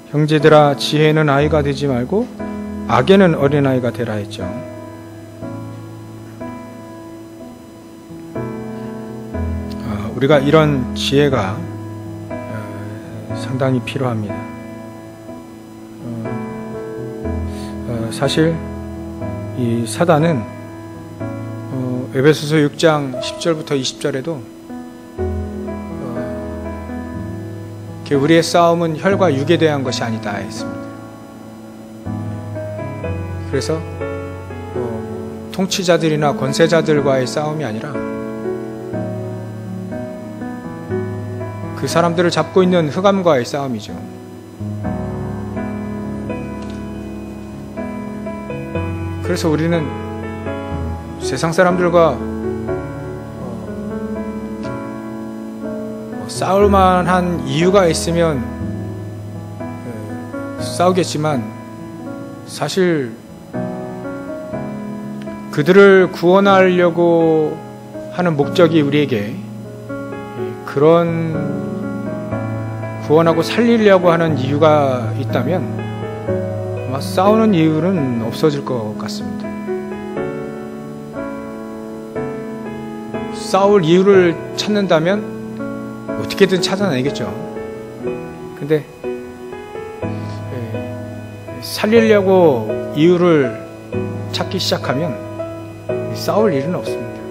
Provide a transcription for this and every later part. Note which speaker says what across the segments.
Speaker 1: 형제들아 지혜는 아이가 되지 말고 악에는 어린아이가 되라 했죠. 우리가 이런 지혜가 상당히 필요합니다. 사실 이 사단은 에베소서 6장 10절부터 20절에도 우리의 싸움은 혈과 육에 대한 것이 아니다 했습니다. 그래서 통치자들이나 권세자들과의 싸움이 아니라 그 사람들을 잡고 있는 흑암과의 싸움이죠. 그래서 우리는 세상 사람들과 싸울 만한 이유가 있으면 싸우겠지만 사실 그들을 구원하려고 하는 목적이 우리에게 그런 구원하고 살리려고 하는 이유가 있다면 아마 싸우는 이유는 없어질 것 같습니다. 싸울 이유를 찾는다면 어떻게든 찾아내겠죠. 근데 살리려고 이유를 찾기 시작하면 싸울 일은 없습니다.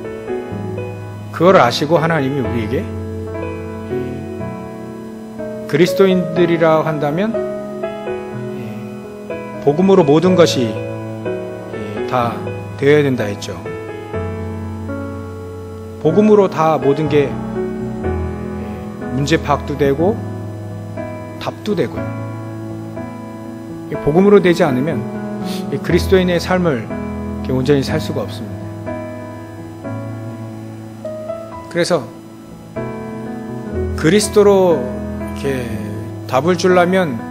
Speaker 1: 그걸 아시고 하나님이 우리에게 그리스도인들이라 한다면 복음으로 모든 것이 다 되어야 된다 했죠. 복음으로 다 모든 게 문제 파악도 되고 답도 되고요. 복음으로 되지 않으면 그리스도인의 삶을 온전히 살 수가 없습니다. 그래서 그리스도로 이렇게 답을 주려면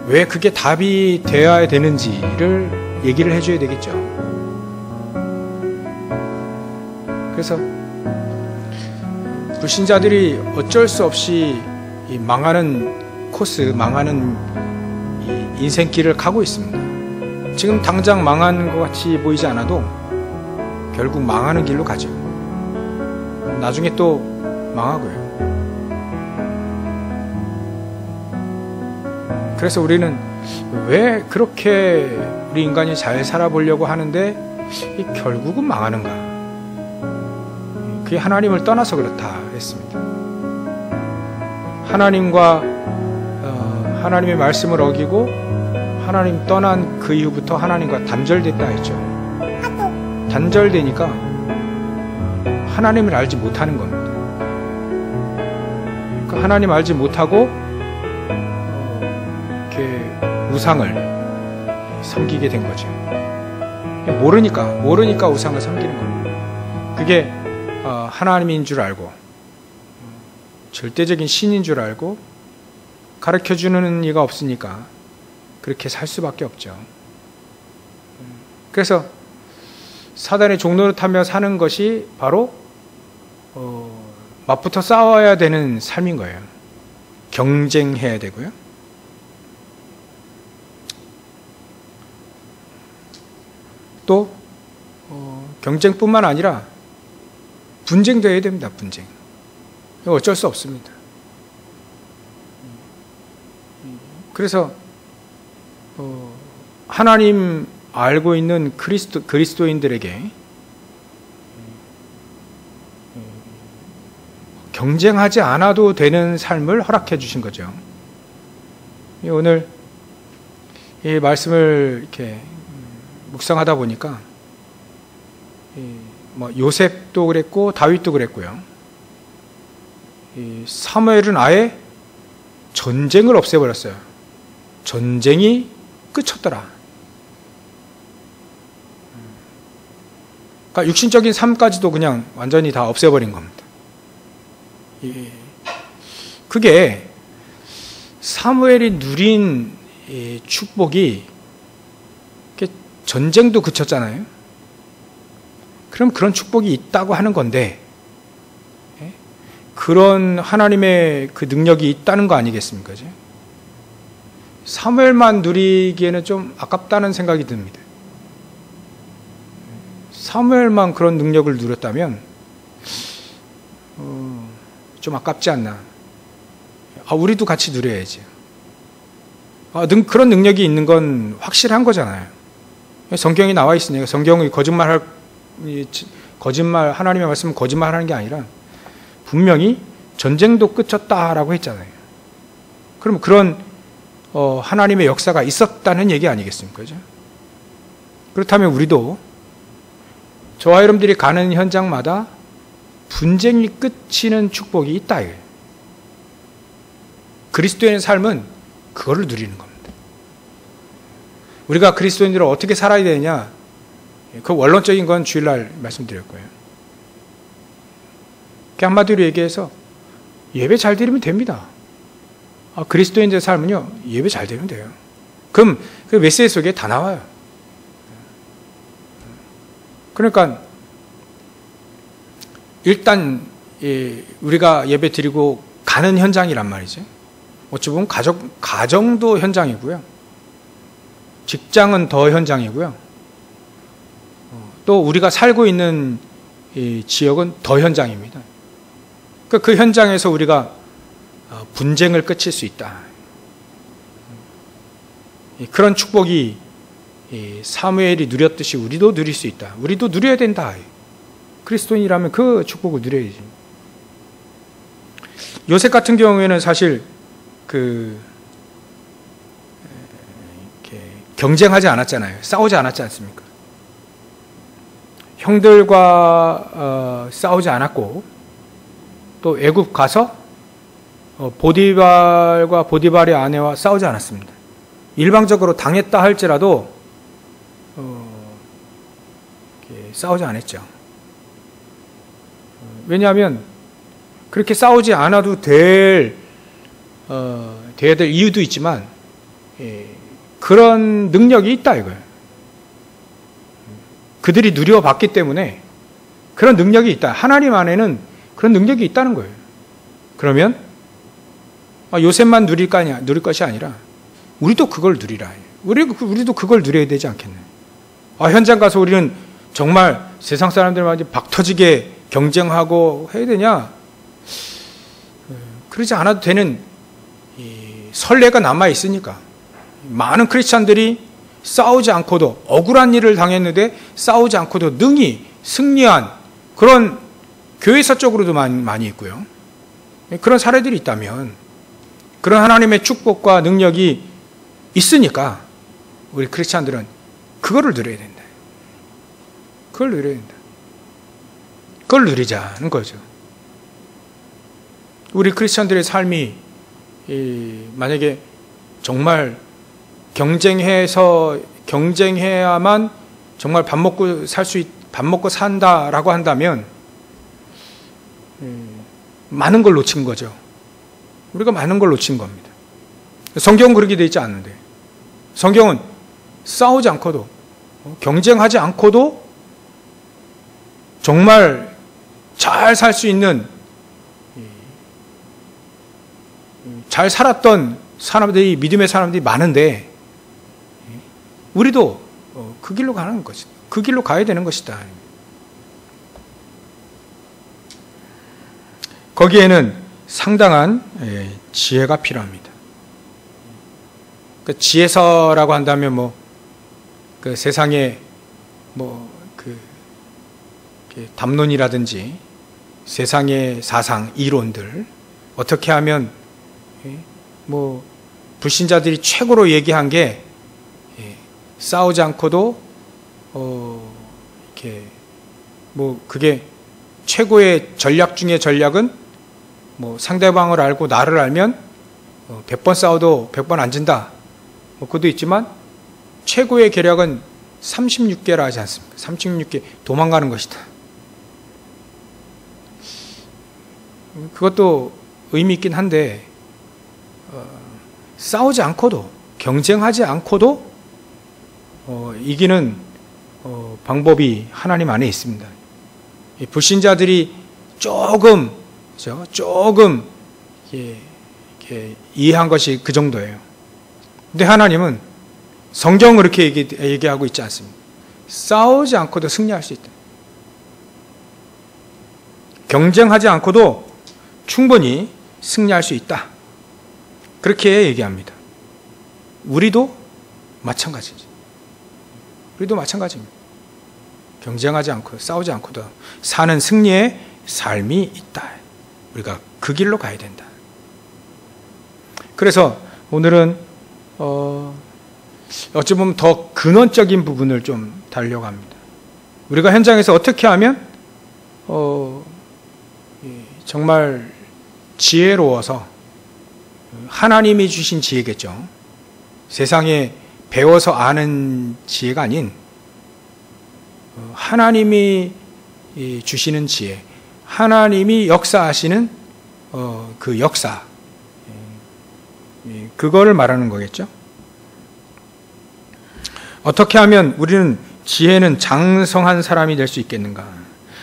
Speaker 1: 왜 그게 답이 되어야 되는지를 얘기를 해줘야 되겠죠. 그래서 불신자들이 어쩔 수 없이 이 망하는 코스, 망하는 이 인생길을 가고 있습니다. 지금 당장 망하는 것 같이 보이지 않아도 결국 망하는 길로 가죠. 나중에 또 망하고요. 그래서 우리는 왜 그렇게 우리 인간이 잘 살아보려고 하는데 결국은 망하는가? 그게 하나님을 떠나서 그렇다 했습니다. 하나님의 말씀을 어기고 하나님 떠난 그 이후부터 하나님과 단절됐다 했죠. 단절되니까 하나님을 알지 못하는 겁니다. 그러니까 하나님 알지 못하고 이렇게 우상을 섬기게 된 거죠. 모르니까 우상을 섬기는 겁니다. 그게 하나님인 줄 알고 절대적인 신인 줄 알고 가르쳐주는 이가 없으니까 그렇게 살 수밖에 없죠. 그래서 사단의 종노릇하며 사는 것이 바로 맞붙어 싸워야 되는 삶인 거예요. 경쟁해야 되고요. 또 경쟁뿐만 아니라 분쟁도 해야 됩니다. 분쟁. 어쩔 수 없습니다. 그래서 하나님 알고 있는 그리스도인들에게 경쟁하지 않아도 되는 삶을 허락해 주신 거죠. 오늘 이 말씀을 이렇게 묵상하다 보니까 요셉도 그랬고 다윗도 그랬고요. 사무엘은 아예 전쟁을 없애버렸어요. 전쟁이 끝쳤더라. 그러니까 육신적인 삶까지도 그냥 완전히 다 없애버린 겁니다. 그게 사무엘이 누린 축복이 전쟁도 그쳤잖아요. 그럼 그런 축복이 있다고 하는 건데 그런 하나님의 그 능력이 있다는 거 아니겠습니까? 사무엘만 누리기에는 좀 아깝다는 생각이 듭니다. 사무엘만 그런 능력을 누렸다면 좀 아깝지 않나. 우리도 같이 누려야지. 그런 능력이 있는 건 확실한 거잖아요. 성경이 나와 있으니까. 성경이 거짓말, 하나님의 말씀은 거짓말하는 게 아니라 분명히 전쟁도 끝쳤다라고 했잖아요. 그럼 그런 하나님의 역사가 있었다는 얘기 아니겠습니까? 그죠? 그렇다면 우리도 저와 여러분들이 가는 현장마다 분쟁이 끝이는 축복이 있다. 이거예요. 그리스도인의 삶은 그거를 누리는 겁니다. 우리가 그리스도인들은 어떻게 살아야 되느냐? 그 원론적인 건 주일날 말씀드릴 거예요. 한마디로 얘기해서 예배 잘 드리면 됩니다. 그리스도인들의 삶은요, 예배 잘 드리면 돼요. 그럼 그 메시지 속에 다 나와요. 그러니까 일단 우리가 예배 드리고 가는 현장이란 말이죠. 어찌 보면 가정도 현장이고요. 직장은 더 현장이고요. 또 우리가 살고 있는 이 지역은 더 현장입니다. 그 현장에서 우리가 분쟁을 끝일 수 있다. 그런 축복이 사무엘이 누렸듯이 우리도 누릴 수 있다. 우리도 누려야 된다. 그리스도인이라면 그 축복을 누려야지. 요셉 같은 경우에는 사실 경쟁하지 않았잖아요. 싸우지 않았지 않습니까? 형들과 싸우지 않았고, 또 애굽 가서 보디발과 보디발의 아내와 싸우지 않았습니다. 일방적으로 당했다 할지라도 싸우지 않았죠. 왜냐하면 그렇게 싸우지 않아도 돼야 될 이유도 있지만 그런 능력이 있다 이거예요. 그들이 누려봤기 때문에 그런 능력이 있다. 하나님 안에는 그런 능력이 있다는 거예요. 그러면 요셉만 누릴 것이 아니라 우리도 그걸 누리라. 우리도 그걸 누려야 되지 않겠네. 현장 가서 우리는 정말 세상 사람들만 박 터지게 경쟁하고 해야 되냐? 그러지 않아도 되는 선례가 남아 있으니까. 많은 크리스찬들이 싸우지 않고도 억울한 일을 당했는데 싸우지 않고도 능히 승리한 그런 교회사 쪽으로도 많이 있고요. 그런 사례들이 있다면 그런 하나님의 축복과 능력이 있으니까 우리 크리스찬들은 그거를 누려야 된다. 그걸 누려야 된다. 그걸 누리자는 거죠. 우리 크리스찬들의 삶이 만약에 정말 경쟁해야만 정말 밥 먹고 산다라고 한다면 많은 걸 놓친 거죠. 우리가 많은 걸 놓친 겁니다. 성경은 그렇게 되어 있지 않는데, 성경은 싸우지 않고도 경쟁하지 않고도 정말 잘 살 수 있는, 잘 살았던 사람들이, 믿음의 사람들이 많은데 우리도 그 길로 가는 것이다. 그 길로 가야 되는 것이다. 거기에는 상당한 지혜가 필요합니다. 그 지혜서라고 한다면 그 세상에 담론이라든지 세상의 사상, 이론들, 어떻게 하면 불신자들이 최고로 얘기한 게 싸우지 않고도 그게 최고의 전략 중에 전략은 상대방을 알고 나를 알면 100번 싸워도 100번 안 진다. 그것도 있지만 최고의 계략은 36개라 하지 않습니까? 36개 도망가는 것이다. 그것도 의미 있긴 한데 싸우지 않고도, 경쟁하지 않고도 이기는 방법이 하나님 안에 있습니다. 불신자들이 조금 그죠? 조금 이해한 것이 그 정도예요. 근데 하나님은 성경은 그렇게 얘기하고 있지 않습니다. 싸우지 않고도 승리할 수 있다. 경쟁하지 않고도 충분히 승리할 수 있다. 그렇게 얘기합니다. 우리도 마찬가지죠. 우리도 마찬가지입니다. 경쟁하지 않고 싸우지 않고도 사는 승리의 삶이 있다. 우리가 그 길로 가야 된다. 그래서 오늘은 어찌 보면 더 근원적인 부분을 좀 다루려고 합니다. 우리가 현장에서 어떻게 하면 정말 지혜로워서 하나님이 주신 지혜겠죠. 세상에 배워서 아는 지혜가 아닌 하나님이 주시는 지혜, 하나님이 역사하시는 그 역사, 그거를 말하는 거겠죠. 어떻게 하면 우리는 지혜는 장성한 사람이 될 수 있겠는가?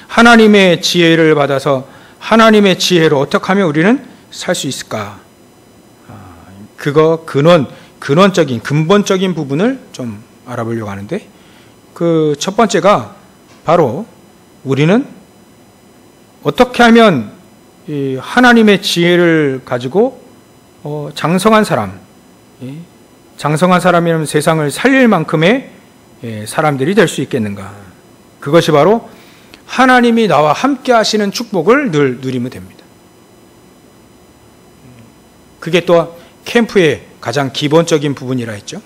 Speaker 1: 하나님의 지혜를 받아서 하나님의 지혜로 어떻게 하면 우리는 살 수 있을까? 그거 근원적인 근본적인 부분을 좀 알아보려고 하는데, 그 첫 번째가 바로 우리는 어떻게 하면 이 하나님의 지혜를 가지고 장성한 사람, 장성한 사람이라면 세상을 살릴 만큼의 사람들이 될 수 있겠는가? 그것이 바로 하나님이 나와 함께 하시는 축복을 늘 누리면 됩니다. 그게 또 캠프의 가장 기본적인 부분이라 했죠.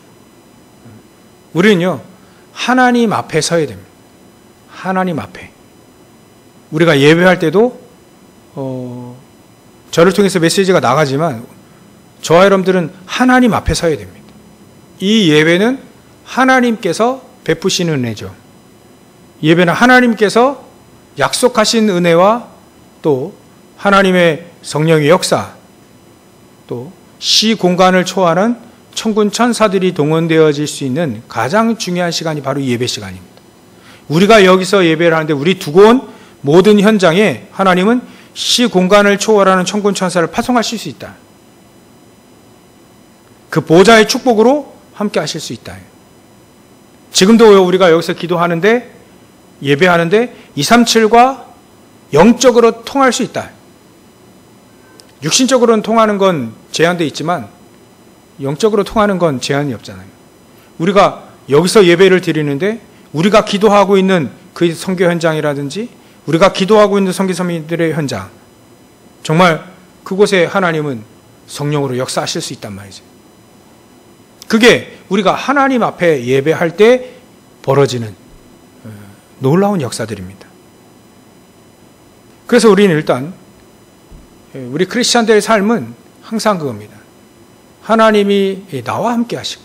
Speaker 1: 우리는요, 하나님 앞에 서야 됩니다. 하나님 앞에. 우리가 예배할 때도 저를 통해서 메시지가 나가지만 저와 여러분들은 하나님 앞에 서야 됩니다. 이 예배는 하나님께서 베푸시는 은혜죠. 예배는 하나님께서 약속하신 은혜와 또 하나님의 성령의 역사, 또 시 공간을 초월한 천군 천사들이 동원되어질 수 있는 가장 중요한 시간이 바로 예배 시간입니다. 우리가 여기서 예배를 하는데 우리 두고 온 모든 현장에 하나님은 시 공간을 초월하는 천군 천사를 파송하실 수 있다. 그 보좌의 축복으로 함께 하실 수 있다. 지금도 우리가 여기서 기도하는데, 예배하는데 237과 영적으로 통할 수 있다. 육신적으로는 통하는 건 제한되어 있지만 영적으로 통하는 건 제한이 없잖아요. 우리가 여기서 예배를 드리는데 우리가 기도하고 있는 그 선교 현장이라든지 우리가 기도하고 있는 선교사님들의 현장, 정말 그곳에 하나님은 성령으로 역사하실 수 있단 말이죠. 그게 우리가 하나님 앞에 예배할 때 벌어지는 놀라운 역사들입니다. 그래서 우리는 일단 우리 크리스찬들의 삶은 항상 그겁니다. 하나님이 나와 함께 하시고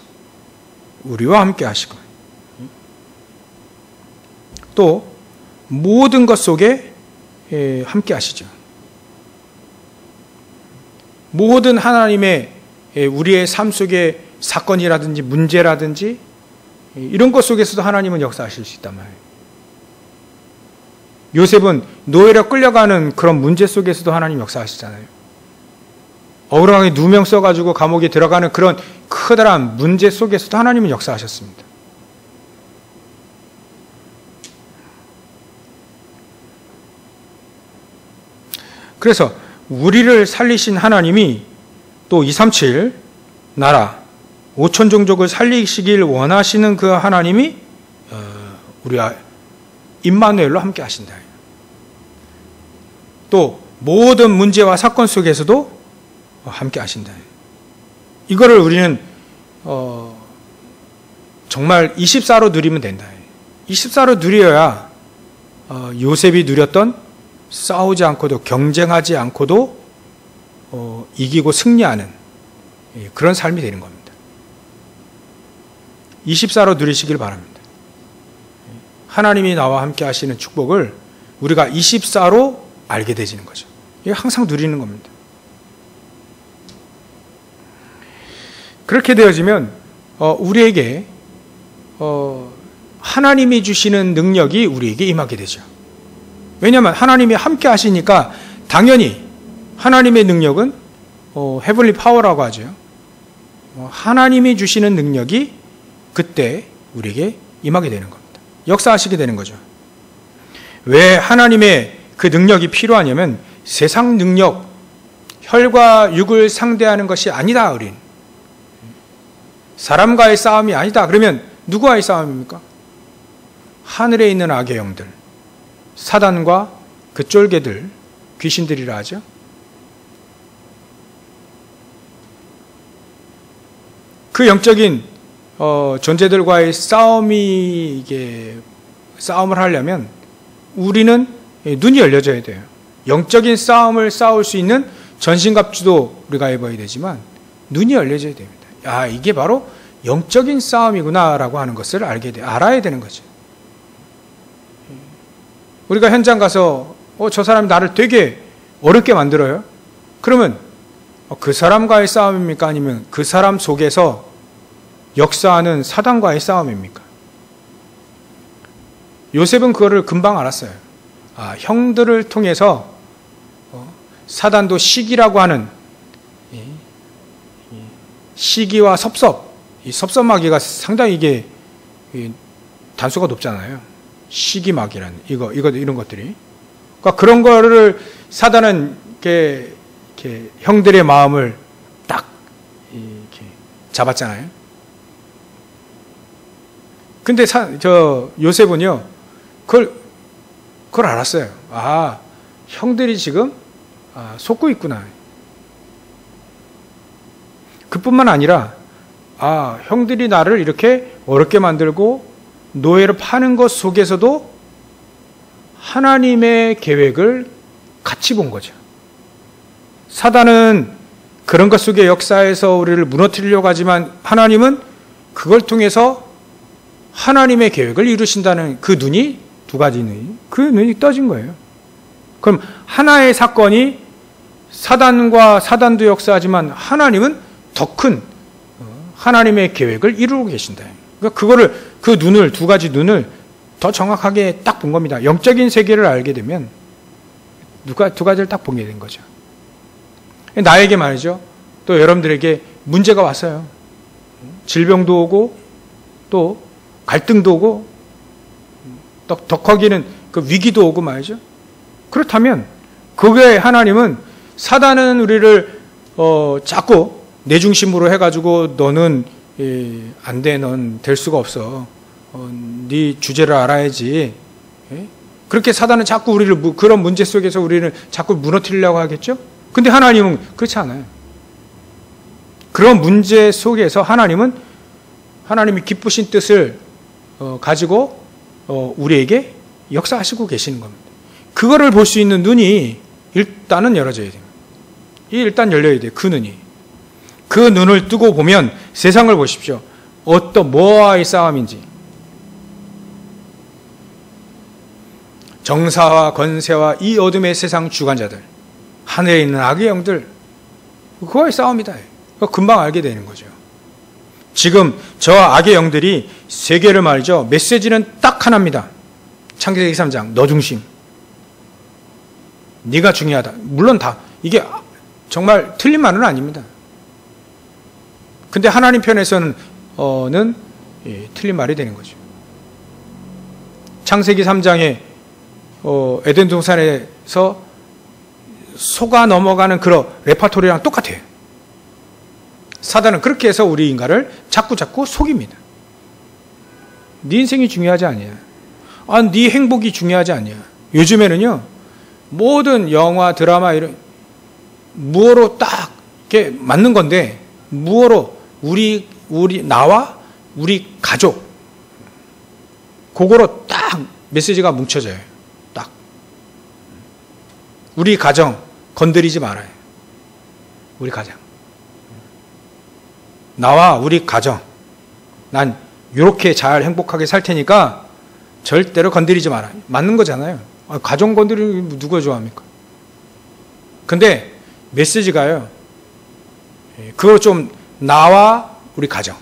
Speaker 1: 우리와 함께 하시고 또 모든 것 속에 함께 하시죠. 모든 하나님의 우리의 삶 속의 사건이라든지 문제라든지 이런 것 속에서도 하나님은 역사하실 수 있단 말이에요. 요셉은 노예로 끌려가는 그런 문제 속에서도 하나님 역사하시잖아요. 억울하게 누명 써가지고 감옥에 들어가는 그런 커다란 문제 속에서도 하나님은 역사하셨습니다. 그래서 우리를 살리신 하나님이 또 237 나라 5천 종족을 살리시길 원하시는 그 하나님이 우리와 임마누엘로 함께 하신다. 또 모든 문제와 사건 속에서도 함께 하신다. 이거를 우리는 정말 24로 누리면 된다. 24로 누려야 요셉이 누렸던 싸우지 않고도 경쟁하지 않고도 이기고 승리하는 그런 삶이 되는 겁니다. 24로 누리시길 바랍니다. 하나님이 나와 함께 하시는 축복을 우리가 24로 알게 되지는 거죠. 이게 항상 누리는 겁니다. 그렇게 되어지면 우리에게 하나님이 주시는 능력이 우리에게 임하게 되죠. 왜냐하면 하나님이 함께 하시니까 당연히 하나님의 능력은 헤블리 파워라고 하죠. 하나님이 주시는 능력이 그때 우리에게 임하게 되는 겁니다. 역사하시게 되는 거죠. 왜 하나님의 그 능력이 필요하냐면 세상 능력, 혈과 육을 상대하는 것이 아니다. 우린 사람과의 싸움이 아니다. 그러면 누구와의 싸움입니까? 하늘에 있는 악의 영들, 사단과 그 쫄개들, 귀신들이라 하죠. 그 영적인 존재들과의 싸움을 하려면 우리는 눈이 열려져야 돼요. 영적인 싸움을 싸울 수 있는 전신갑주도 우리가 입어야 되지만 눈이 열려져야 됩니다. 아, 이게 바로 영적인 싸움이구나라고 하는 것을 알아야 되는 거죠. 우리가 현장 가서 저 사람이 나를 되게 어렵게 만들어요. 그러면 그 사람과의 싸움입니까? 아니면 그 사람 속에서 역사하는 사단과의 싸움입니까? 요셉은 그거를 금방 알았어요. 아, 형들을 통해서 사단도 시기라고 하는 시기와 섭섭, 이 섭섭마귀가 상당히 이게 단수가 높잖아요. 시기마귀라는 이런 것들이. 그러니까 그런 거를 사단은 이렇게 형들의 마음을 딱 이렇게 잡았잖아요. 근데 요셉은요, 그걸 알았어요. 아, 형들이 지금 속고 있구나. 그뿐만 아니라 형들이 나를 이렇게 어렵게 만들고 노예로 파는 것 속에서도 하나님의 계획을 같이 본 거죠. 사단은 그런 것 속의 역사에서 우리를 무너뜨리려고 하지만 하나님은 그걸 통해서 하나님의 계획을 이루신다는 그 눈이, 두 가지 눈이, 그 눈이 떠진 거예요. 그럼 하나의 사건이 사단도 역사하지만 하나님은 더 큰 하나님의 계획을 이루고 계신다. 그러니까 그 눈을, 두 가지 눈을 더 정확하게 딱 본 겁니다. 영적인 세계를 알게 되면 두 가지를 딱 보게 된 거죠. 나에게 말이죠. 또 여러분들에게 문제가 왔어요. 질병도 오고 또 갈등도 오고 더 커지는 그 위기도 오고 말이죠. 그렇다면 그게 하나님은, 사단은 우리를 자꾸 내 중심으로 해가지고 너는 안 돼, 넌 될 수가 없어. 네 주제를 알아야지. 그렇게 사단은 자꾸 우리를 그런 문제 속에서 우리를 자꾸 무너뜨리려고 하겠죠? 근데 하나님은 그렇지 않아요. 그런 문제 속에서 하나님이 기쁘신 뜻을 가지고 우리에게 역사하시고 계시는 겁니다. 그거를 볼 수 있는 눈이 일단은 열어져야 됩니다. 일단 열려야 돼요. 그 눈이. 그 눈을 뜨고 보면 세상을 보십시오. 뭐와의 싸움인지. 정사와 권세와 이 어둠의 세상 주관자들, 하늘에 있는 악의 영들, 그거의 싸움이다. 금방 알게 되는 거죠. 지금 저 악의 영들이 세계를 말이죠. 메시지는 딱 하나입니다. 창세기 3장, 너 중심. 네가 중요하다. 물론 이게 정말 틀린 말은 아닙니다. 근데 하나님 편에서는 틀린 말이 되는 거죠. 창세기 3장에 에덴 동산에서 속아 넘어가는 그런 레파토리랑 똑같아요. 사단은 그렇게 해서 우리 인간을 자꾸 속입니다. 네 인생이 중요하지 아니야. 네 행복이 중요하지 않냐. 요즘에는요, 모든 영화, 드라마 이런 무어로 딱 이렇게 맞는 건데, 무어로 나와 우리 가족, 그거로 딱 메시지가 뭉쳐져요. 딱 우리 가정 건드리지 말아요. 우리 가정, 나와 우리 가정, 난 이렇게 잘 행복하게 살 테니까 절대로 건드리지 마라. 맞는 거잖아요. 가정 건드리는 거 누가 좋아합니까? 근데 메시지가요, 그거 좀 나와 우리 가정,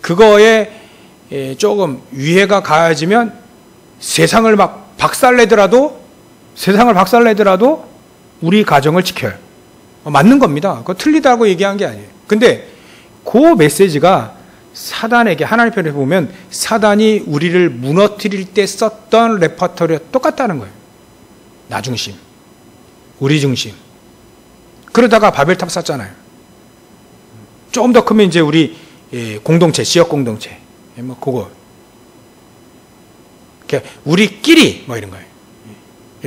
Speaker 1: 그거에 조금 위해가 가해지면 세상을 박살내더라도 우리 가정을 지켜요. 맞는 겁니다. 그거 틀리다고 얘기한 게 아니에요. 근데 그 메시지가 사단에게, 하나님 편에 보면 사단이 우리를 무너뜨릴 때 썼던 레퍼토리와 똑같다는 거예요. 나 중심, 우리 중심. 그러다가 바벨탑 쌓잖아요. 조금 더 크면 이제 우리 공동체, 지역 공동체, 뭐 그거, 우리끼리 뭐 이런 거예요.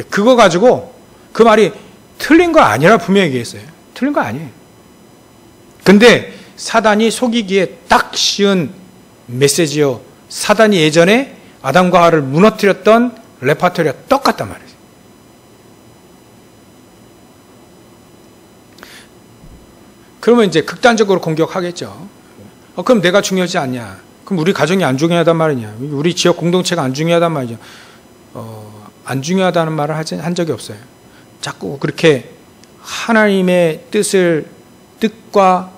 Speaker 1: 그거 가지고 그 말이 틀린 거 아니라 분명히 얘기했어요. 틀린 거 아니에요. 근데 사단이 속이기에 딱 쉬운 메시지요. 사단이 예전에 아담과 하와를 무너뜨렸던 레퍼토리와 똑같단 말이에요. 그러면 이제 극단적으로 공격하겠죠. 그럼 내가 중요하지 않냐? 그럼 우리 가정이 안 중요하단 말이냐? 우리 지역 공동체가 안 중요하단 말이죠. 안 중요하다는 말을 한 적이 없어요. 자꾸 그렇게 하나님의 뜻과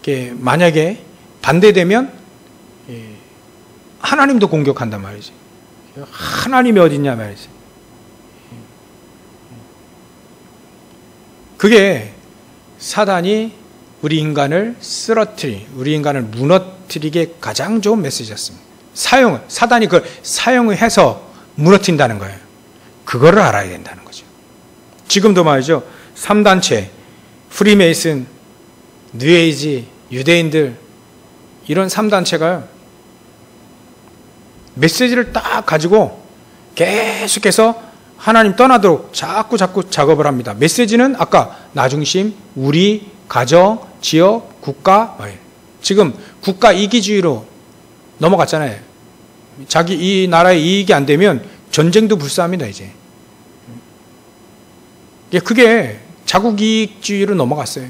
Speaker 1: 이게 만약에 반대되면 하나님도 공격한단 말이지. 하나님이 어딨냐 말이지. 그게 사단이 우리 인간을 우리 인간을 무너뜨리게 가장 좋은 메시지였습니다. 사단이 그걸 사용해서 무너뜨린다는 거예요. 그거를 알아야 된다는 거죠. 지금도 말이죠. 3단체, 프리메이슨, 뉴에이지, 유대인들, 이런 3단체가요. 메시지를 딱 가지고 계속해서 하나님 떠나도록 자꾸 작업을 합니다. 메시지는 아까 나 중심, 우리, 가정, 지역, 국가, 지금 국가 이기주의로 넘어갔잖아요. 자기 이 나라의 이익이 안 되면 전쟁도 불사합니다, 이제. 그게 자국 이익주의로 넘어갔어요.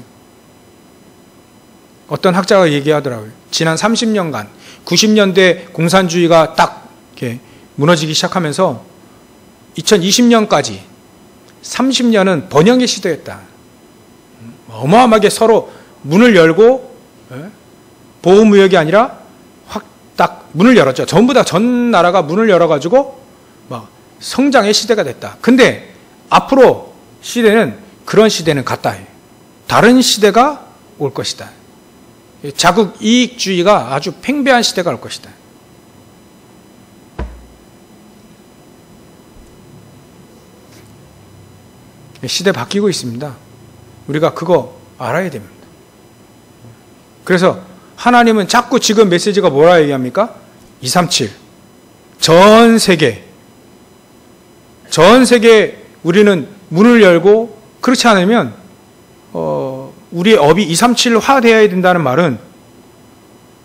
Speaker 1: 어떤 학자가 얘기하더라고요. 지난 30년간 90년대 공산주의가 딱 이렇게 무너지기 시작하면서 2020년까지 30년은 번영의 시대였다. 어마어마하게 서로 문을 열고 보호무역이 아니라 확 딱 문을 열었죠. 전부 다 전 나라가 문을 열어가지고 막 성장의 시대가 됐다. 근데 앞으로 그런 시대는 갔다. 다른 시대가 올 것이다. 자국 이익주의가 아주 팽배한 시대가 올 것이다. 시대 바뀌고 있습니다. 우리가 그거 알아야 됩니다. 그래서 하나님은 자꾸 지금 메시지가 뭐라 얘기합니까? 237. 전 세계 우리는 문을 열고 그렇지 않으면 우리의 업이 237화 되어야 된다는 말은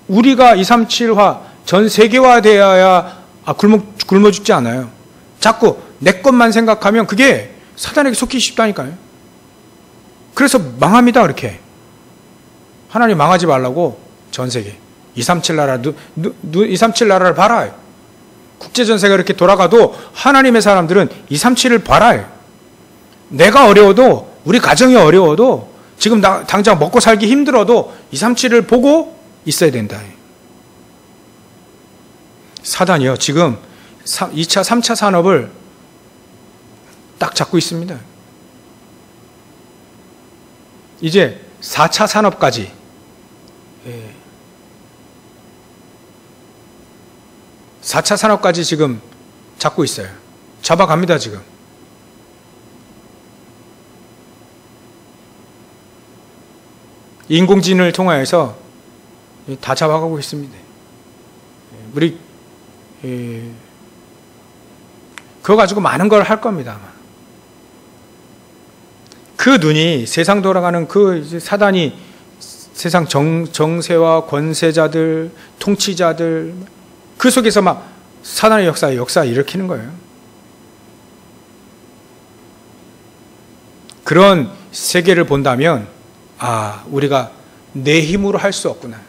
Speaker 1: 우리가 237화 전 세계화 되어야 굶어 죽지 않아요. 자꾸 내 것만 생각하면 그게 사단에게 속기 쉽다니까요. 그래서 망합니다. 그렇게 하나님 망하지 말라고 전 세계 237 나라 237 나라를 봐라. 국제전세가 이렇게 돌아가도 하나님의 사람들은 237을 봐라. 내가 어려워도 우리 가정이 어려워도 지금 당장 먹고 살기 힘들어도 237을 보고 있어야 된다. 사단이요. 지금 2차, 3차 산업을 딱 잡고 있습니다. 이제 4차 산업까지 4차 산업까지 지금 잡고 있어요. 잡아갑니다, 지금. 인공지능을 통하여서 다 잡아가고 있습니다. 우리 그거 가지고 많은 걸 할 겁니다, 아마. 그 눈이 세상 돌아가는 그 사단이 세상 정세와 권세자들, 통치자들 그 속에서 막 사단의 역사 일으키는 거예요. 그런 세계를 본다면 우리가 내 힘으로 할 수 없구나.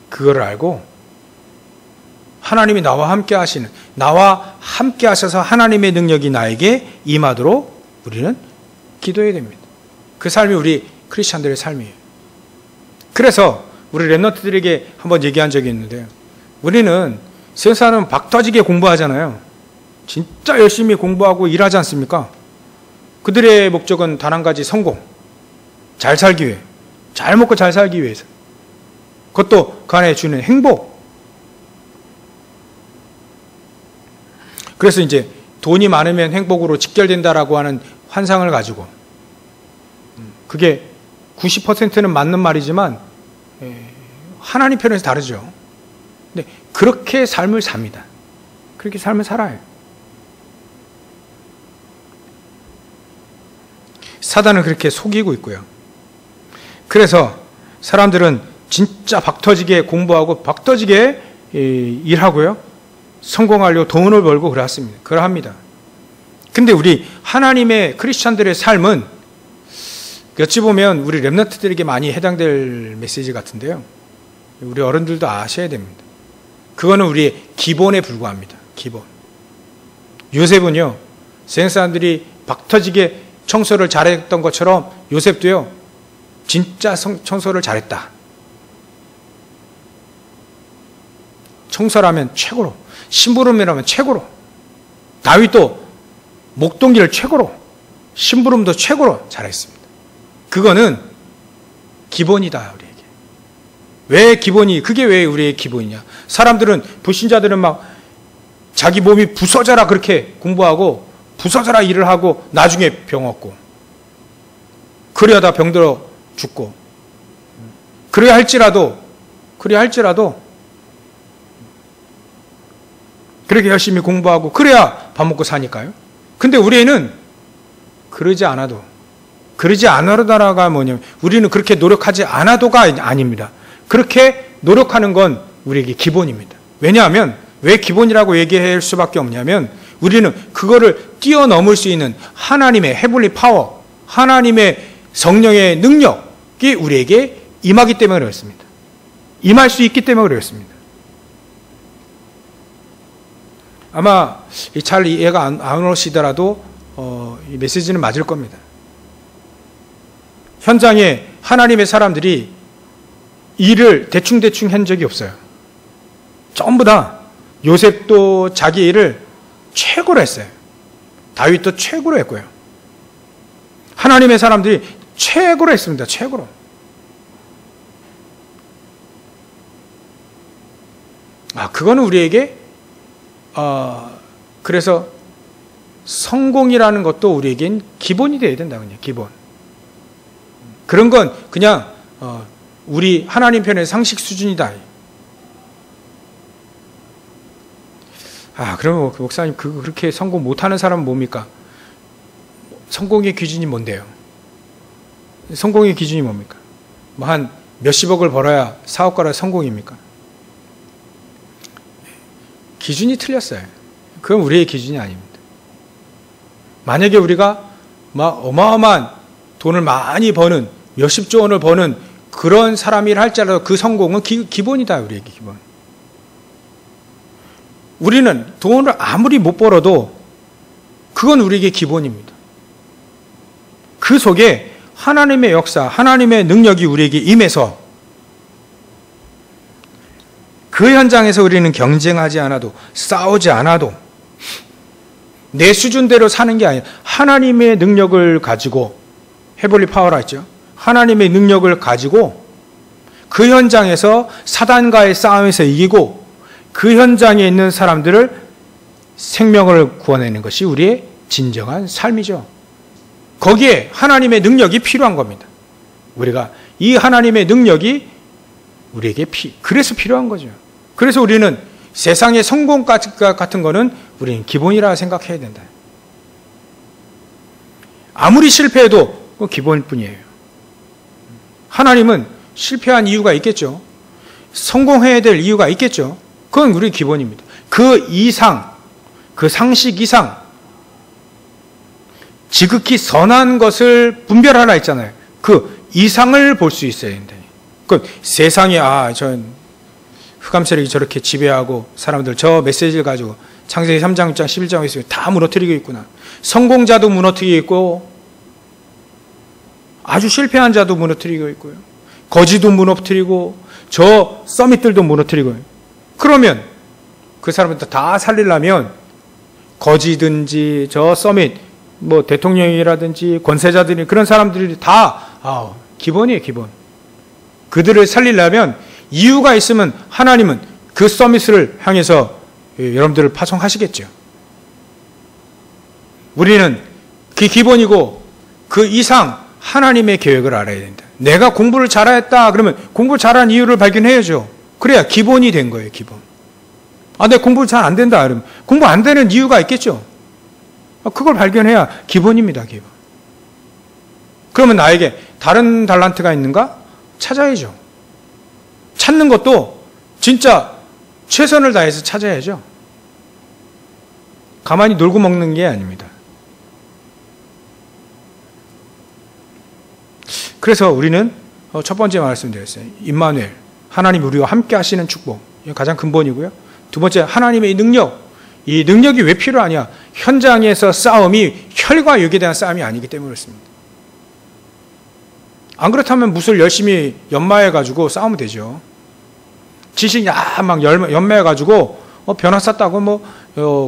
Speaker 1: 그거를 알고 하나님이 나와 함께 하셔서 하나님의 능력이 나에게 임하도록 우리는 기도해야 됩니다. 그 삶이 우리 크리스찬들의 삶이에요. 그래서 우리 랩런트들에게 한번 얘기한 적이 있는데요. 우리는 세상은 박 터지게 공부하잖아요. 진짜 열심히 공부하고 일하지 않습니까? 그들의 목적은 단 한 가지, 성공. 잘 살기 위해. 잘 먹고 잘 살기 위해서. 그것도 그 안에 주는 행복. 그래서 이제 돈이 많으면 행복으로 직결된다라고 하는 환상을 가지고, 그게 90%는 맞는 말이지만 하나님 편에서 다르죠. 근데 그렇게 삶을 삽니다. 그렇게 삶을 살아요. 사단은 그렇게 속이고 있고요. 그래서 사람들은 진짜 박터지게 공부하고 박터지게 일하고요. 성공하려고 돈을 벌고 그러합니다. 근데 우리 하나님의 크리스찬들의 삶은 어찌 보면 우리 렘넌트들에게 많이 해당될 메시지 같은데요. 우리 어른들도 아셔야 됩니다. 그거는 우리의 기본에 불과합니다. 기본. 요셉은요, 세상 사람들이 박터지게 청소를 잘했던 것처럼 요셉도요, 진짜 청소를 잘했다. 청소라면 최고로, 심부름이라면 최고로, 다윗도 목동기를 최고로, 심부름도 최고로 잘했습니다. 그거는 기본이다, 우리에게. 왜 기본이, 그게 왜 우리의 기본이냐? 사람들은, 불신자들은 막 자기 몸이 부서져라 그렇게 공부하고 부서져라 일을 하고 나중에 병 얻고, 그래야 병들어 죽고, 그래야 할지라도 그렇게 열심히 공부하고 그래야 밥 먹고 사니까요. 근데 우리는 그러지 않아도가 뭐냐면, 우리는 그렇게 노력하지 않아도가 아닙니다. 그렇게 노력하는 건 우리에게 기본입니다. 왜냐하면, 왜 기본이라고 얘기할 수밖에 없냐면, 우리는 그거를 뛰어넘을 수 있는 하나님의 헤블리 파워, 하나님의 성령의 능력이 우리에게 임하기 때문에 그렇습니다. 임할 수 있기 때문에 그렇습니다. 아마 잘 이해가 안 오시더라도 이 메시지는 맞을 겁니다. 현장에 하나님의 사람들이 일을 대충 한 적이 없어요. 전부 다 요셉도 자기 일을 최고로 했어요. 다윗도 최고로 했고요. 하나님의 사람들이 최고로 했습니다. 최고로. 그거는 우리에게 그래서 성공이라는 것도 우리에겐 기본이 되어야 된다. 그냥 기본. 그런 건 그냥 우리 하나님 편의 상식 수준이다. 그러면 목사님, 그렇게 성공 못하는 사람은 뭡니까? 성공의 기준이 뭔데요? 성공의 기준이 뭡니까? 한 몇십억을 벌어야 사업가라 성공입니까? 기준이 틀렸어요. 그건 우리의 기준이 아닙니다. 만약에 우리가 막 어마어마한 돈을 많이 버는, 몇십조 원을 버는 그런 사람이라 할지라도 그 성공은 기본이다. 우리에게 기본. 우리는 돈을 아무리 못 벌어도 그건 우리에게 기본입니다. 그 속에 하나님의 역사, 하나님의 능력이 우리에게 임해서 그 현장에서 우리는 경쟁하지 않아도, 싸우지 않아도, 내 수준대로 사는 게 아니라 하나님의 능력을 가지고, 헤블리 파워라 했죠. 하나님의 능력을 가지고 그 현장에서 사단과의 싸움에서 이기고 그 현장에 있는 사람들을 생명을 구원하는 것이 우리의 진정한 삶이죠. 거기에 하나님의 능력이 필요한 겁니다. 우리가 이 하나님의 능력이 우리에게 그래서 필요한 거죠. 그래서 우리는 세상의 성공 같은 거는 우리는 기본이라 생각해야 된다. 아무리 실패해도 그건 기본일 뿐이에요. 하나님은 실패한 이유가 있겠죠. 성공해야 될 이유가 있겠죠. 그건 우리 기본입니다. 그 이상, 그 상식 이상 지극히 선한 것을 분별하라 했잖아요. 그 이상을 볼 수 있어야 된다. 그 세상에 전 흑암세력이 저렇게 지배하고 사람들 저 메시지를 가지고 창세기 3장, 6장, 11장에 있으면 다 무너뜨리고 있구나. 성공자도 무너뜨리고 있고 아주 실패한 자도 무너뜨리고 있고요. 거지도 무너뜨리고 저 서밋들도 무너뜨리고. 그러면 그 사람들 다 살리려면 거지든지 저 서밋 뭐 대통령이라든지 권세자들이 그런 사람들이 다 기본이에요, 기본. 그들을 살리려면 이유가 있으면 하나님은 그 서밋을 향해서 여러분들을 파송하시겠죠. 우리는 그 기본이고 그 이상 하나님의 계획을 알아야 된다. 내가 공부를 잘했다 그러면 공부를 잘한 이유를 발견해야죠. 그래야 기본이 된 거예요, 기본. 내가 공부를 잘 안 된다 그러면 공부 안 되는 이유가 있겠죠. 그걸 발견해야 기본입니다, 기본. 그러면 나에게 다른 달란트가 있는가? 찾아야죠. 찾는 것도 진짜 최선을 다해서 찾아야죠. 가만히 놀고 먹는 게 아닙니다. 그래서 우리는 첫 번째 말씀드렸어요. 임마누엘, 하나님 우리와 함께 하시는 축복. 이게 가장 근본이고요. 두 번째, 하나님의 능력. 이 능력이 왜 필요하냐? 현장에서 싸움이 혈과 육에 대한 싸움이 아니기 때문에 그렇습니다. 안 그렇다면 무술 열심히 연마해가지고 싸우면 되죠. 지식 막 연마해가지고 변호사 따고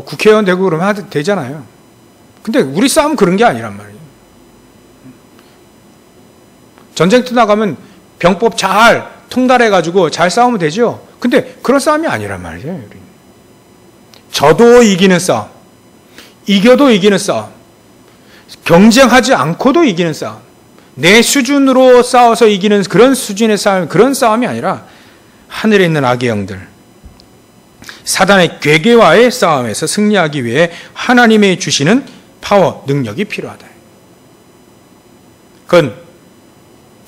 Speaker 1: 국회의원 되고 그러면 하도 되잖아요. 근데 우리 싸움은 그런 게 아니란 말이에요. 전쟁터 나가면 병법 잘 통달해가지고 잘 싸우면 되죠. 근데 그런 싸움이 아니란 말이에요. 우리는. 져도 이기는 싸움, 이겨도 이기는 싸움, 경쟁하지 않고도 이기는 싸움, 내 수준으로 싸워서 이기는 그런 수준의 싸움, 그런 싸움이 아니라 하늘에 있는 악의 영들, 사단의 괴계와의 싸움에서 승리하기 위해 하나님의 주시는 파워, 능력이 필요하다. 그건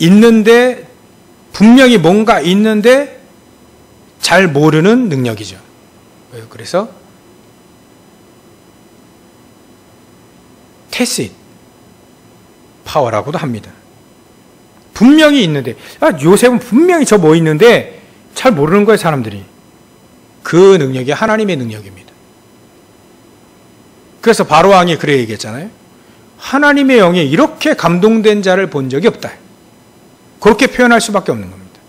Speaker 1: 있는데, 분명히 뭔가 있는데 잘 모르는 능력이죠. 그래서 테시트 파워라고도 합니다. 분명히 있는데, 요셉은 분명히 저 뭐 있는데 잘 모르는 거예요, 사람들이. 그 능력이 하나님의 능력입니다. 그래서 바로왕이 그래 얘기했잖아요. 하나님의 영에 이렇게 감동된 자를 본 적이 없다. 그렇게 표현할 수밖에 없는 겁니다.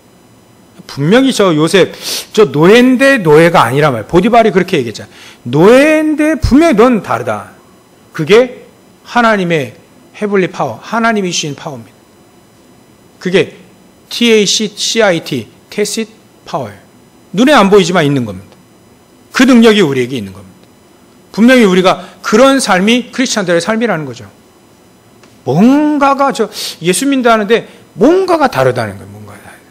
Speaker 1: 분명히 저 요셉, 저 노예인데 노예가 아니란 말이에요. 보디발이 그렇게 얘기했잖아요. 노예인데 분명히 넌 다르다. 그게 하나님의 헤블리 파워, 하나님이 주신 파워입니다. 그게 TACIT, 테시트 파워예요. 눈에 안 보이지만 있는 겁니다. 그 능력이 우리에게 있는 겁니다. 분명히 우리가 그런 삶이 크리스찬들의 삶이라는 거죠. 뭔가가 예수 믿는다는데 뭔가가 다르다는 거예요. 뭔가가 다르다.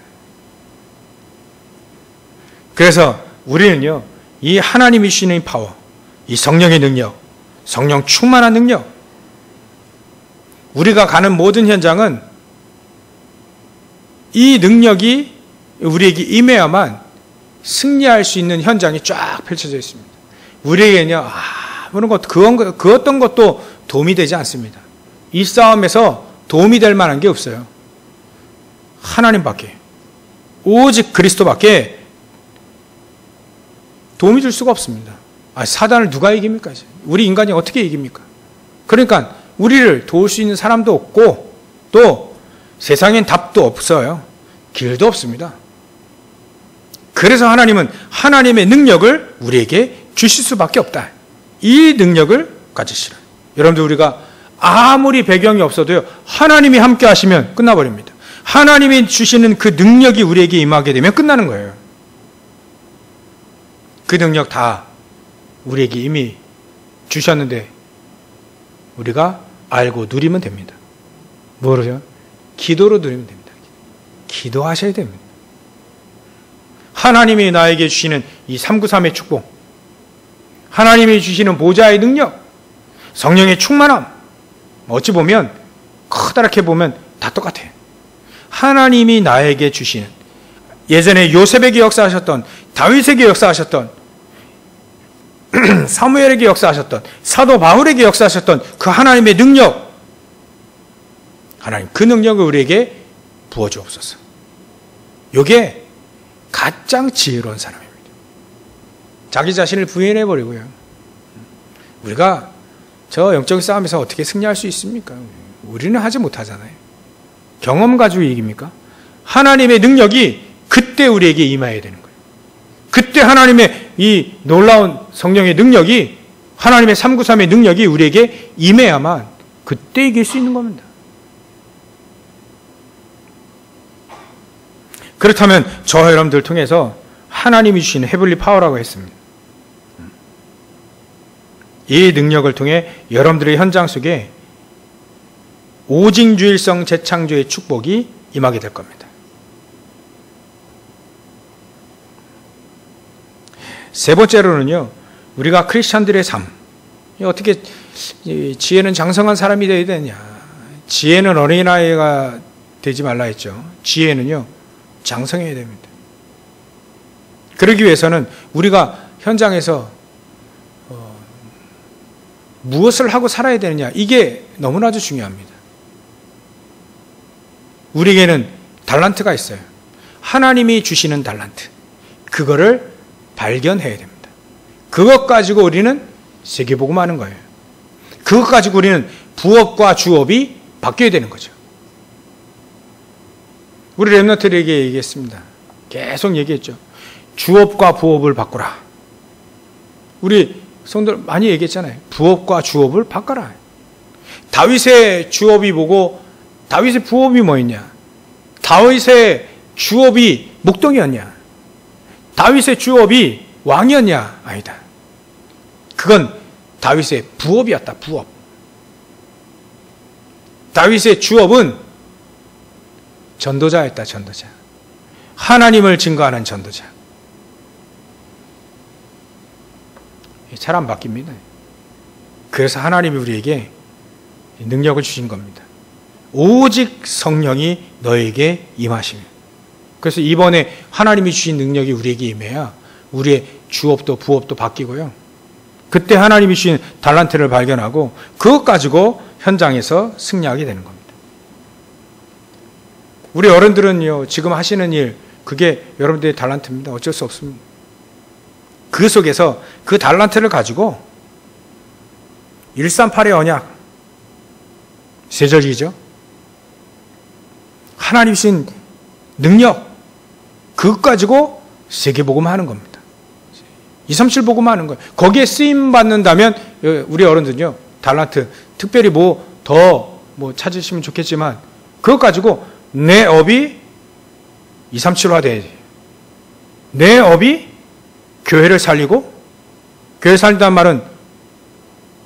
Speaker 1: 그래서 우리는요, 이 하나님이 주시는 파워, 이 성령의 능력, 성령 충만한 능력, 우리가 가는 모든 현장은 이 능력이 우리에게 임해야만 승리할 수 있는 현장이 쫙 펼쳐져 있습니다. 우리에게는요, 그 어떤 것도 도움이 되지 않습니다. 이 싸움에서 도움이 될 만한 게 없어요. 하나님밖에, 오직 그리스도밖에 도움이 줄 수가 없습니다. 사단을 누가 이깁니까? 우리 인간이 어떻게 이깁니까? 그러니까 우리를 도울 수 있는 사람도 없고 또 세상엔 답도 없어요. 길도 없습니다. 그래서 하나님은 하나님의 능력을 우리에게 주실 수밖에 없다. 이 능력을 가지시라. 여러분들, 우리가 아무리 배경이 없어도요, 하나님이 함께 하시면 끝나버립니다. 하나님이 주시는 그 능력이 우리에게 임하게 되면 끝나는 거예요. 그 능력 다 우리에게 이미 주셨는데 우리가 알고 누리면 됩니다. 뭐로요? 기도로 누리면 됩니다. 기도하셔야 됩니다. 하나님이 나에게 주시는 이 393의 축복, 하나님이 주시는 보좌의 능력, 성령의 충만함, 어찌 보면 커다랗게 보면 다 똑같아요. 하나님이 나에게 주시는, 예전에 요셉에게 역사하셨던, 다윗에게 역사하셨던, 사무엘에게 역사하셨던, 사도 바울에게 역사하셨던 그 하나님의 능력, 하나님 그 능력을 우리에게 부어주옵소서. 이게 가장 지혜로운 사람입니다. 자기 자신을 부인해버리고요. 우리가 저 영적인 싸움에서 어떻게 승리할 수 있습니까? 우리는 하지 못하잖아요. 경험 가지고 이깁니까? 하나님의 능력이 그때 우리에게 임해야 되는 거예요. 그때 하나님의 이 놀라운 성령의 능력이, 하나님의 393의 능력이 우리에게 임해야만 그때 이길 수 있는 겁니다. 그렇다면 저와 여러분들 통해서 하나님이 주시는 헤블리 파워라고 했습니다. 이 능력을 통해 여러분들의 현장 속에 오직주일성 재창조의 축복이 임하게 될 겁니다. 세 번째로는요, 우리가 크리스찬들의 삶, 어떻게 지혜는 장성한 사람이 되어야 되느냐. 지혜는 어린아이가 되지 말라 했죠. 지혜는요, 장성해야 됩니다. 그러기 위해서는 우리가 현장에서 무엇을 하고 살아야 되느냐, 이게 너무나도 중요합니다. 우리에게는 달란트가 있어요. 하나님이 주시는 달란트, 그거를 발견해야 됩니다. 그것 가지고 우리는 세계복음하는 거예요. 그것 가지고 우리는 부업과 주업이 바뀌어야 되는 거죠. 우리 렘넌트들에게 얘기했습니다. 계속 얘기했죠. 주업과 부업을 바꾸라. 우리 성도들 많이 얘기했잖아요. 부업과 주업을 바꿔라. 다윗의 주업이 뭐고 다윗의 부업이 뭐였냐? 다윗의 주업이 목동이었냐? 다윗의 주업이 왕이었냐? 아니다. 그건 다윗의 부업이었다. 부업. 다윗의 주업은 전도자였다. 전도자. 하나님을 증거하는 전도자. 잘 안 바뀝니다. 그래서 하나님이 우리에게 능력을 주신 겁니다. 오직 성령이 너에게 임하시면. 그래서 이번에 하나님이 주신 능력이 우리에게 임해야 우리의 주업도 부업도 바뀌고요. 그때 하나님이 주신 달란트를 발견하고 그것 가지고 현장에서 승리하게 되는 겁니다. 우리 어른들은요, 지금 하시는 일, 그게 여러분들의 달란트입니다. 어쩔 수 없습니다. 그 속에서 그 달란트를 가지고 138의 언약, 세절기죠. 하나님 주신 능력, 그것 가지고 세계복음 하는 겁니다. 237 복음 하는 거예요. 거기에 쓰임 받는다면 우리 어른들은요, 달란트 특별히 더 찾으시면 좋겠지만 그것 가지고 내 업이 237화 돼야지. 내 업이 교회를 살리고, 교회 살린다는 말은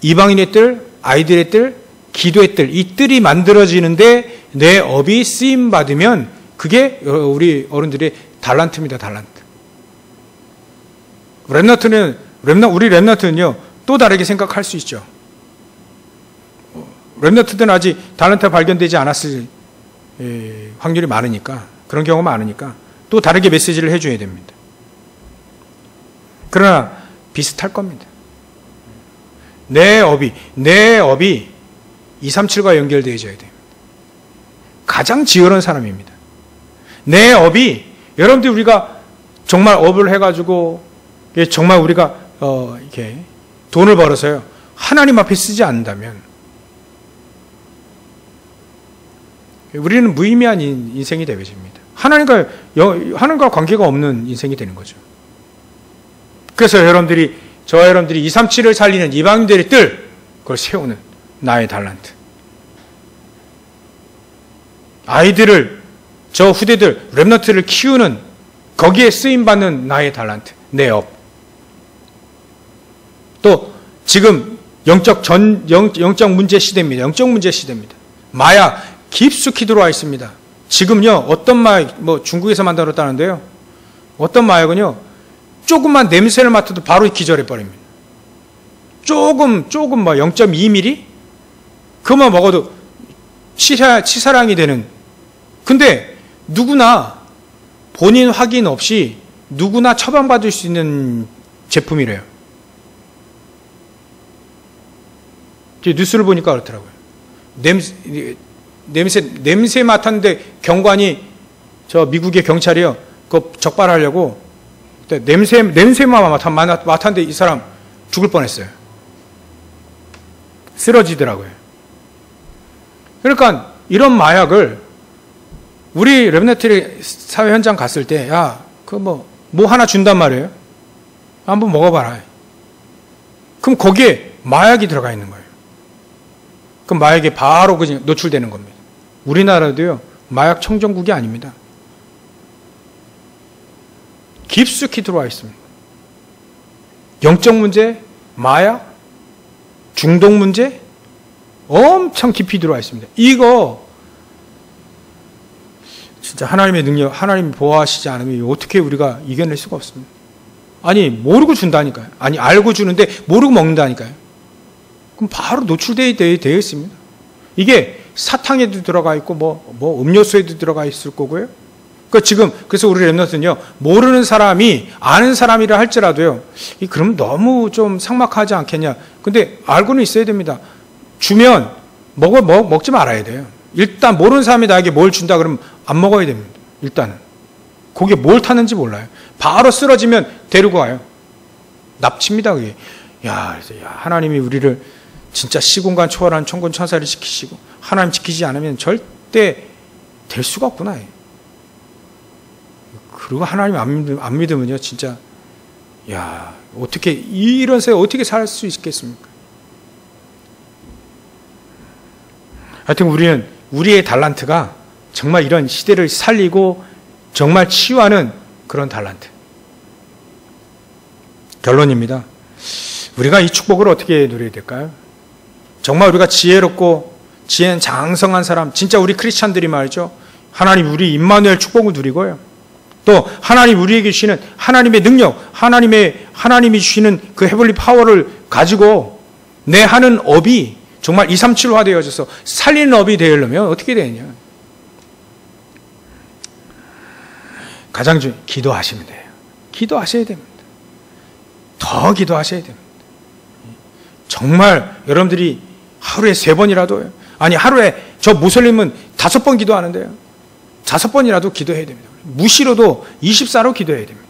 Speaker 1: 이방인의 뜰, 아이들의 뜰, 기도의 뜰, 이 뜰이 만들어지는데 내 업이 쓰임 받으면 그게 우리 어른들의 달란트입니다. 달란트. 우리 렘넌트는요, 또 다르게 생각할 수 있죠. 렘넌트들은 아직 달란트가 발견되지 않았을 확률이 많으니까, 그런 경우가 많으니까 또 다르게 메시지를 해줘야 됩니다. 그러나 비슷할 겁니다. 내 업이 237과 연결되어져야 됩니다. 가장 지혜로운 사람입니다. 내 업이, 여러분들 우리가 정말 업을 해가지고 정말 우리가 이렇게 돈을 벌어서요, 하나님 앞에 쓰지 않는다면 우리는 무의미한 인생이 되어집니다. 하나님과 관계가 없는 인생이 되는 거죠. 그래서 저와 여러분들이 237을 살리는 이방인들의 뜰, 그걸 세우는 나의 달란트. 아이들을, 저 후대들, 렘넌트를 키우는, 거기에 쓰임받는 나의 달란트, 내 업. 또 지금 영적 문제 시대입니다. 영적 문제 시대입니다. 마약 깊숙이 들어와 있습니다. 지금요, 어떤 마약, 중국에서 만들었다는데요, 어떤 마약은요, 조금만 냄새를 맡아도 바로 기절해 버립니다. 조금 0.2mm? 그것만 먹어도 치사량이 되는. 근데 누구나 본인 확인 없이 누구나 처방받을 수 있는 제품이래요. 뉴스를 보니까 그렇더라고요. 냄새 맡았는데 경관이, 저 미국의 경찰이요, 그거 적발하려고 냄새만 맡았는데 이 사람 죽을 뻔했어요. 쓰러지더라고요. 그러니까 이런 마약을 우리 렘넌트 사회 현장 갔을 때, 야, 뭐 하나 준단 말이에요. 한번 먹어봐라. 그럼 거기에 마약이 들어가 있는 거예요. 그럼 마약에 바로 그냥 노출되는 겁니다. 우리나라도요, 마약 청정국이 아닙니다. 깊숙이 들어와 있습니다. 영적 문제, 마약, 중독 문제, 엄청 깊이 들어와 있습니다. 이거 진짜 하나님의 능력, 하나님이 보호하시지 않으면 어떻게 우리가 이겨낼 수가 없습니다. 아니, 모르고 준다니까요. 아니, 알고 주는데 모르고 먹는다니까요. 그럼 바로 노출되어 있습니다. 이게 사탕에도 들어가 있고 뭐 음료수에도 들어가 있을 거고요. 그래서 우리 렘넌트는요, 모르는 사람이 아는 사람이라 할지라도요, 그럼 너무 좀 삭막하지 않겠냐. 근데 알고는 있어야 됩니다. 주면 먹지 말아야 돼요. 일단 모르는 사람이 나에게 뭘 준다 그러면 안 먹어야 됩니다. 일단은. 거기에 뭘 타는지 몰라요. 바로 쓰러지면 데리고 와요. 납치입니다, 그게. 하나님이 우리를 진짜 시공간 초월한 천군 천사를 지키시고 하나님 지키지 않으면 절대 될 수가 없구나. 그리고 하나님 안 믿으면요, 진짜, 어떻게, 이런 세상에 어떻게 살 수 있겠습니까? 하여튼 우리의 달란트가 정말 이런 시대를 살리고 정말 치유하는 그런 달란트. 결론입니다. 우리가 이 축복을 어떻게 누려야 될까요? 정말 우리가 지혜롭고 지혜는 장성한 사람, 진짜 우리 크리스찬들이 말이죠, 하나님 우리 임마누엘 축복을 누리고요, 또 하나님 우리에게 주시는 하나님의 능력, 하나님이 주시는 그 헤블리 파워를 가지고 내 하는 업이 정말 237화 되어져서 살리는 업이 되려면 어떻게 되느냐. 가장 중요한 기도하시면 돼요. 기도하셔야 됩니다. 더 기도하셔야 됩니다. 정말 여러분들이 하루에 3번이라도, 아니 하루에 저 무슬림은 5번 기도하는데요, 5번이라도 기도해야 됩니다. 무시로도 24로 기도해야 됩니다.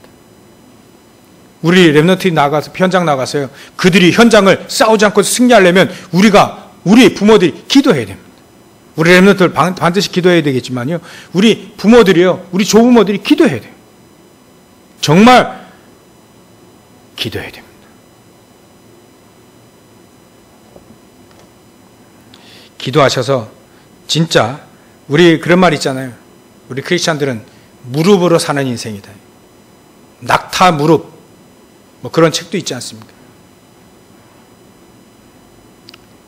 Speaker 1: 우리 렘넌트 나가서 현장 나가서요, 그들이 현장을 싸우지 않고 승리하려면 우리 부모들이 기도해야 됩니다. 우리 렘넌트들 반드시 기도해야 되겠지만요, 우리 부모들이요, 우리 조부모들이 기도해야 돼요. 정말 기도해야 됩니다. 기도하셔서 진짜 우리 그런 말 있잖아요. 우리 크리스찬들은 무릎으로 사는 인생이다. 낙타 무릎, 뭐 그런 책도 있지 않습니까?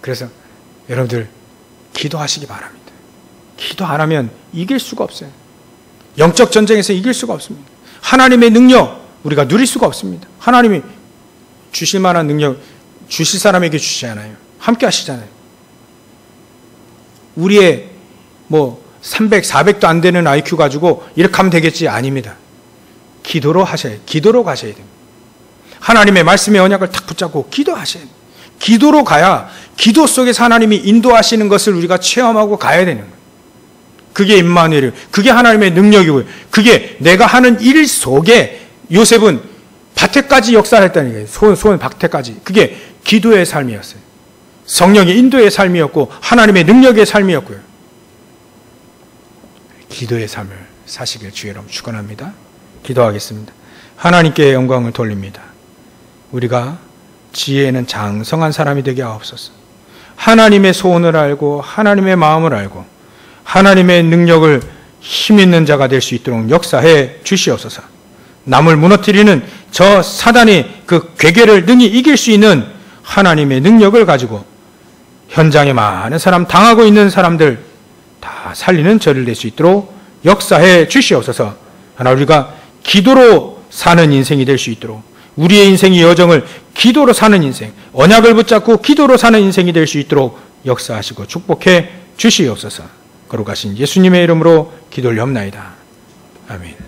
Speaker 1: 그래서 여러분들 기도하시기 바랍니다. 기도 안 하면 이길 수가 없어요. 영적 전쟁에서 이길 수가 없습니다. 하나님의 능력 우리가 누릴 수가 없습니다. 하나님이 주실 만한 능력 주실 사람에게 주시잖아요. 함께 하시잖아요. 우리의 300, 400도 안 되는 IQ 가지고 이렇게 하면 되겠지? 아닙니다. 기도로 가셔야 됩니다. 하나님의 말씀의 언약을 탁 붙잡고 기도하셔야 돼요. 기도로 가야 기도 속에서 하나님이 인도하시는 것을 우리가 체험하고 가야 되는 거예요. 그게 임마누엘이고, 그게 하나님의 능력이고요. 그게 내가 하는 일 속에 요셉은 밭에까지 역사를 했다는 거예요. 소원 밭에까지. 그게 기도의 삶이었어요. 성령의 인도의 삶이었고 하나님의 능력의 삶이었고요. 기도의 삶을 사시길 주의 이름으로 축원합니다. 기도하겠습니다. 하나님께 영광을 돌립니다. 우리가 지혜에는 장성한 사람이 되게 하옵소서. 하나님의 소원을 알고 하나님의 마음을 알고 하나님의 능력을 힘있는 자가 될 수 있도록 역사해 주시옵소서. 남을 무너뜨리는 저 사단의 그 괴계를 능히 이길 수 있는 하나님의 능력을 가지고 현장에 많은 사람, 당하고 있는 사람들 다 살리는 저를 낼 수 있도록 역사해 주시옵소서. 하나 우리가 기도로 사는 인생이 될 수 있도록, 우리의 인생의 여정을 기도로 사는 인생, 언약을 붙잡고 기도로 사는 인생이 될 수 있도록 역사하시고 축복해 주시옵소서. 거룩하신 예수님의 이름으로 기도를 옵나이다. 아멘.